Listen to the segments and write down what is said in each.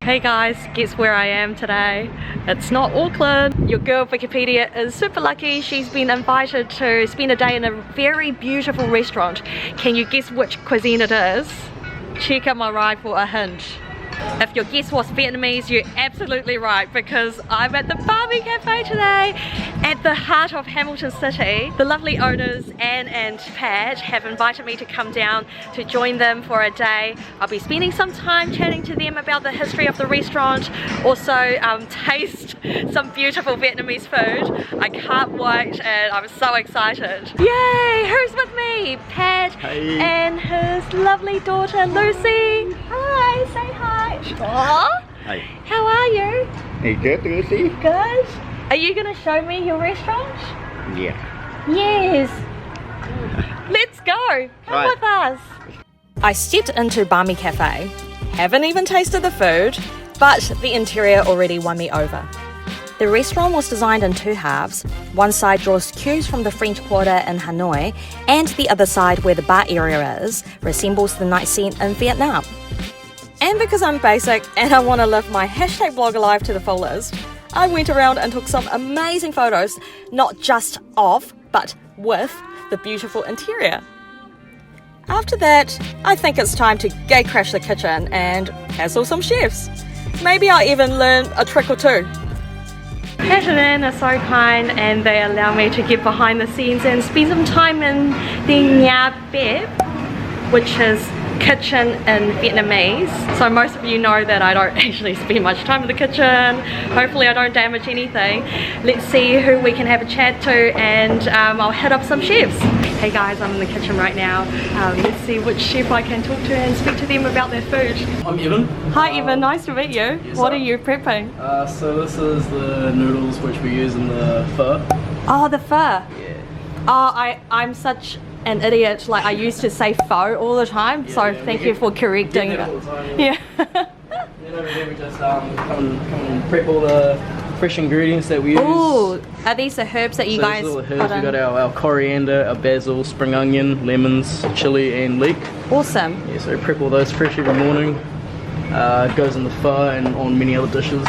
Hey guys, guess where I am today? It's not Auckland. Your girl Vikkipedia is super lucky. She's been invited to spend a day in a very beautiful restaurant. Can you guess which cuisine it is? Check out my ride for a hint. If your guess was Vietnamese, you're absolutely right, because I'm at the Banh Mi Caphe today at the heart of Hamilton City. The lovely owners Ahn and Pat have invited me to come down to join them for a day. I'll be spending some time chatting to them about the history of the restaurant, also taste some beautiful Vietnamese food. I can't wait and I'm so excited. Yay! Who's with me? Pat and his lovely daughter Lucy. Hi, say hi. Aww. Hi. How are you? Hey, good, Lucy? Good. Are you going to show me your restaurant? Yeah. Yes. Let's go. Come with us. I stepped into Banh Mi Caphe. Haven't even tasted the food, but the interior already won me over. The restaurant was designed in two halves. One side draws cues from the French Quarter in Hanoi, and the other side, where the bar area is, resembles the night scene in Vietnam. And because I'm basic and I want to live my hashtag blog alive to the fullest, I went around and took some amazing photos, not just of, but with the beautiful interior. After that, I think it's time to gatecrash the kitchen and hassle some chefs. Maybe I'll even learn a trick or two. Pat and Ann are so kind and they allow me to get behind the scenes and spend some time in the Nha Bếp, which is kitchen in Vietnamese. So most of you know that I don't actually spend much time in the kitchen. Hopefully I don't damage anything. Let's see who we can have a chat to, and I'll hit up some chefs. Hey guys, I'm in the kitchen right now. Let's see which chef I can talk to and speak to them about their food. I'm Evan. Hi Evan, nice to meet you. Yes, what are you prepping? So this is the noodles which we use in the pho. Oh, the pho. Yeah. Oh, I'm such an idiot. Like, I used to say pho all the time, so thank you for correcting it. that. Yeah. Then over there we just come and prep all the fresh ingredients that we use. Ooh, are these the herbs that you guys These are all the put herbs. in? We got our coriander, our basil, spring onion, lemons, chili and leek. Awesome. Yeah, so we prep all those fresh every morning. It goes in the pho and on many other dishes.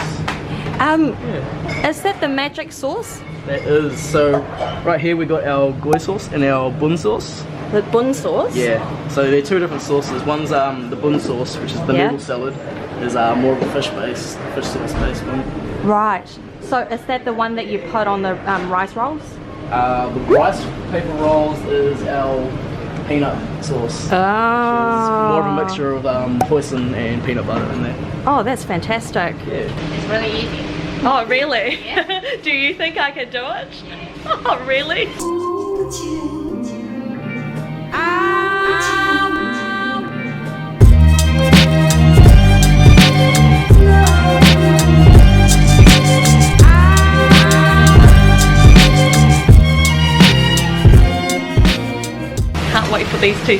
Is that the magic sauce? That is, so right here we got our goi sauce and our bun sauce. The bun sauce? Yeah, so they're two different sauces. One's the bun sauce, which is the noodle salad, is more of a fish sauce based one. Right. So is that the one that you put on the rice rolls? The rice paper rolls is our peanut sauce. Oh. More of a mixture of hoisin and peanut butter in there. Oh, that's fantastic. Yeah. It's really easy. Oh, really? Yeah. Do you think I could do it? Oh, really? Can't wait for these to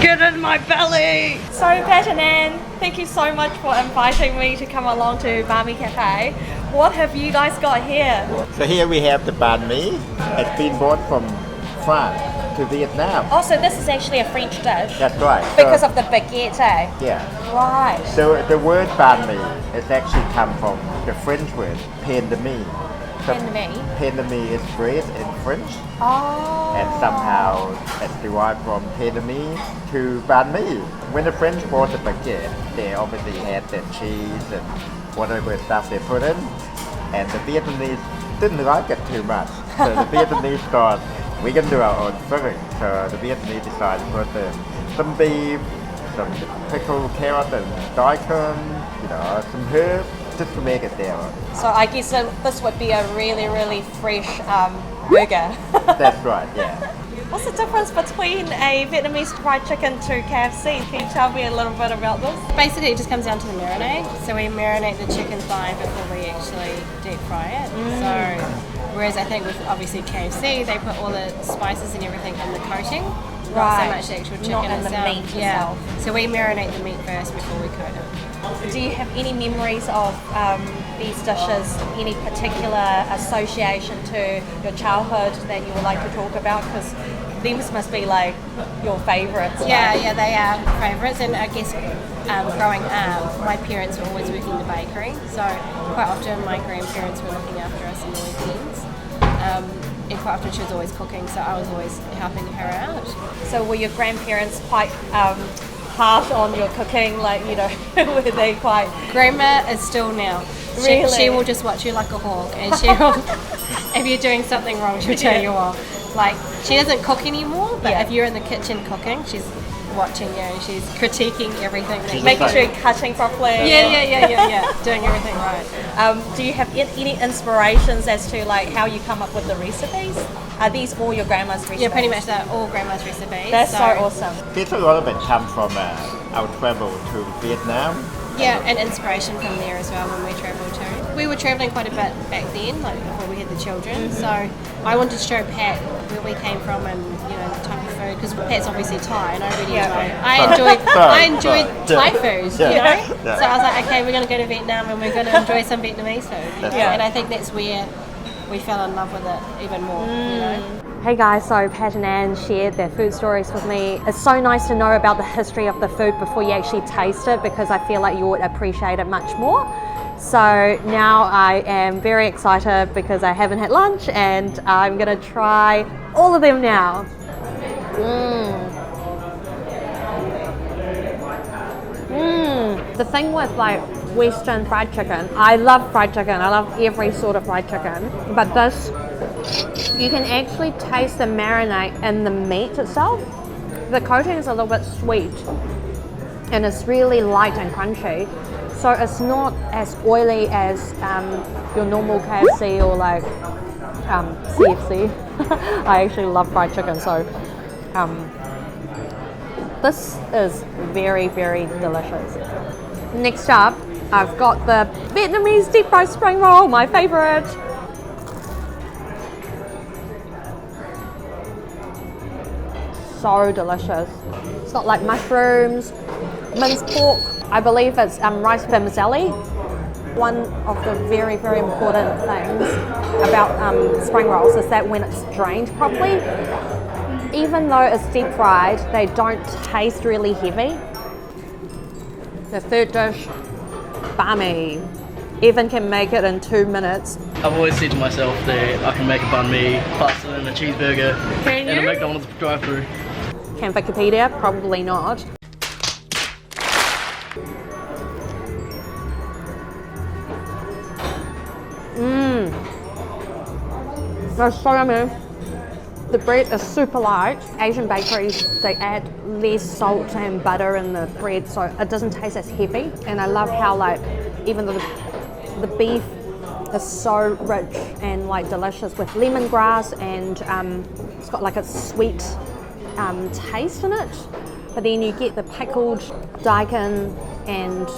get in my belly. So Pat and Ann, thank you so much for inviting me to come along to Banh Mi Caphe. What have you guys got here? So here we have the banh mi. It's been brought from France to Vietnam. Oh, so this is actually a French dish? That's right. Because of the baguette, eh? Yeah. Right. So the word banh mi has actually come from the French word pain de mie. Pain de mie? Pain de mie is bread in French. Oh. And somehow it's derived from pain de mie to banh mi. When the French brought the baguette, they obviously had the cheese and whatever stuff they put in. And the Vietnamese didn't like it too much. So the Vietnamese thought, we can do our own filling. So the Vietnamese decided to put some beef, some pickled carrot and daikon, some herbs, just to make it their own. So I guess this would be a really, really fresh burger. That's right, yeah. What's the difference between a Vietnamese fried chicken to KFC? Can you tell me a little bit about this? Basically, it just comes down to the marinade. So we marinate the chicken thigh before we actually deep fry it. So, whereas I think with obviously KFC, they put all the spices and everything in the coating. Not so much the actual chicken Not in the itself. meat Yeah. itself. So we marinate the meat first before we coat it. Do you have any memories of these dishes, any particular association to your childhood that you would like to talk about? Because these must be like your favourites. Yeah, they are favourites, and I guess growing up, my parents were always working in the bakery, so quite often my grandparents were looking after us in the weekends. And quite often she was always cooking, so I was always helping her out. So were your grandparents quite harsh on your cooking? Like, you know, were they quite... Grandma is still now. Really? She will just watch you like a hawk, and she will, if you're doing something wrong, she'll tell you off. Like, she doesn't cook anymore, but if you're in the kitchen cooking, she's watching you and she's critiquing everything. Making sure you're cutting properly. Yeah. Doing everything right. Do you have any inspirations as to like how you come up with the recipes? Are these all your grandma's recipes? Yeah, pretty much they're all grandma's recipes. That's so awesome. This a lot of it come from our travel to Vietnam. Yeah, and inspiration from there as well when we travelled too. We were travelling quite a bit back then, like before we had the children. So I wanted to show Pat where we came from and the type of food, because Pat's obviously Thai, and I really I enjoyed Thai food, So I was like, okay, we're going to go to Vietnam and we're going to enjoy some Vietnamese food. And I think that's where we fell in love with it even more. Hey guys, so Pat and Anne shared their food stories with me. It's so nice to know about the history of the food before you actually taste it, because I feel like you would appreciate it much more. So now I am very excited because I haven't had lunch and I'm gonna try all of them now. The thing with like Western fried chicken, I love fried chicken, I love every sort of fried chicken, but this, you can actually taste the marinade in the meat itself. The coating is a little bit sweet and it's really light and crunchy, so it's not as oily as your normal KFC or like CFC. I actually love fried chicken, so this is very, very delicious. Next up, I've got the Vietnamese deep fried spring roll, my favorite. So delicious. It's got like mushrooms, minced pork. I believe it's rice vermicelli. One of the very, very important things about spring rolls is that when it's drained properly, even though it's deep fried, they don't taste really heavy. The third dish, Banh Mi. Evan can make it in 2 minutes. I've always said to myself that I can make a banh mi faster than a cheeseburger in a McDonald's drive-thru. Can Vikkipedia? Probably not. That's so yummy. The bread is super light. Asian bakeries, they add less salt and butter in the bread, so it doesn't taste as heavy. And I love how like, even though the beef is so rich and like delicious with lemongrass, and it's got like a sweet taste in it. But then you get the pickled daikon and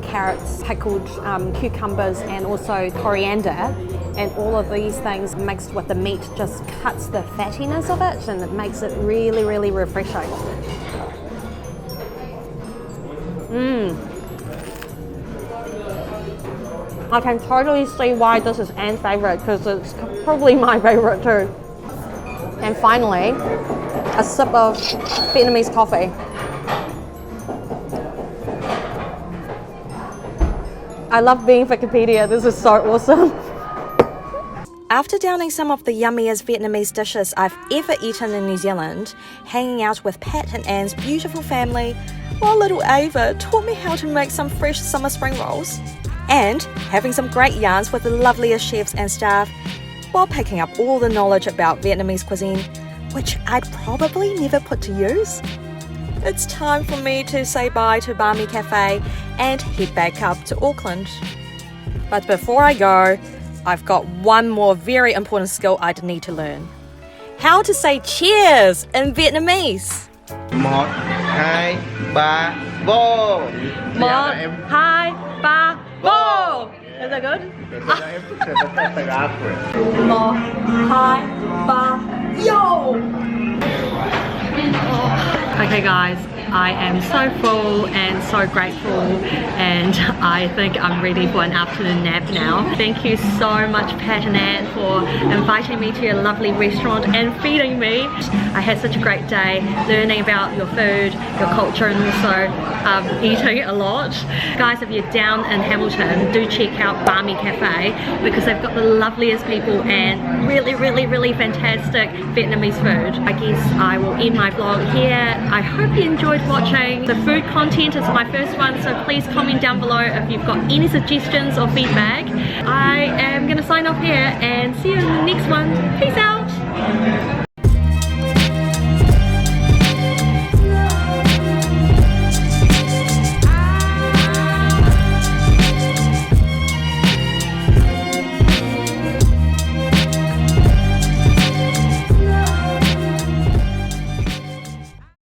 carrots, pickled cucumbers, and also coriander. And all of these things mixed with the meat just cuts the fattiness of it, and it makes it really, really refreshing. I can totally see why this is Anne's favourite, because it's probably my favourite too. And finally, a sip of Vietnamese coffee. I love being Vikkipedia, this is so awesome. After downing some of the yummiest Vietnamese dishes I've ever eaten in New Zealand, hanging out with Pat and Anne's beautiful family, while little Ava taught me how to make some fresh summer spring rolls, and having some great yarns with the loveliest chefs and staff, while picking up all the knowledge about Vietnamese cuisine, which I'd probably never put to use, it's time for me to say bye to Banh Mi Caphe and head back up to Auckland. But before I go, I've got one more very important skill I'd need to learn. How to say cheers in Vietnamese. 1, 2, 3, vô. 1, 2, 3, vô. Is that good? 1, 2, 3, yo! Okay guys, I am so full and so grateful and and I think I'm ready for an afternoon nap now. Thank you so much, Pat and Ann, for inviting me to your lovely restaurant and feeding me. I had such a great day learning about your food, your culture, and also eating a lot. Guys, if you're down in Hamilton, do check out Banh Mi Caphe because they've got the loveliest people and really fantastic Vietnamese food. I guess I will end my vlog here. I hope you enjoyed watching. The food content is my first one, so please comment down below if you've got any suggestions or feedback. I am going to sign off here and see you in the next one. Peace out!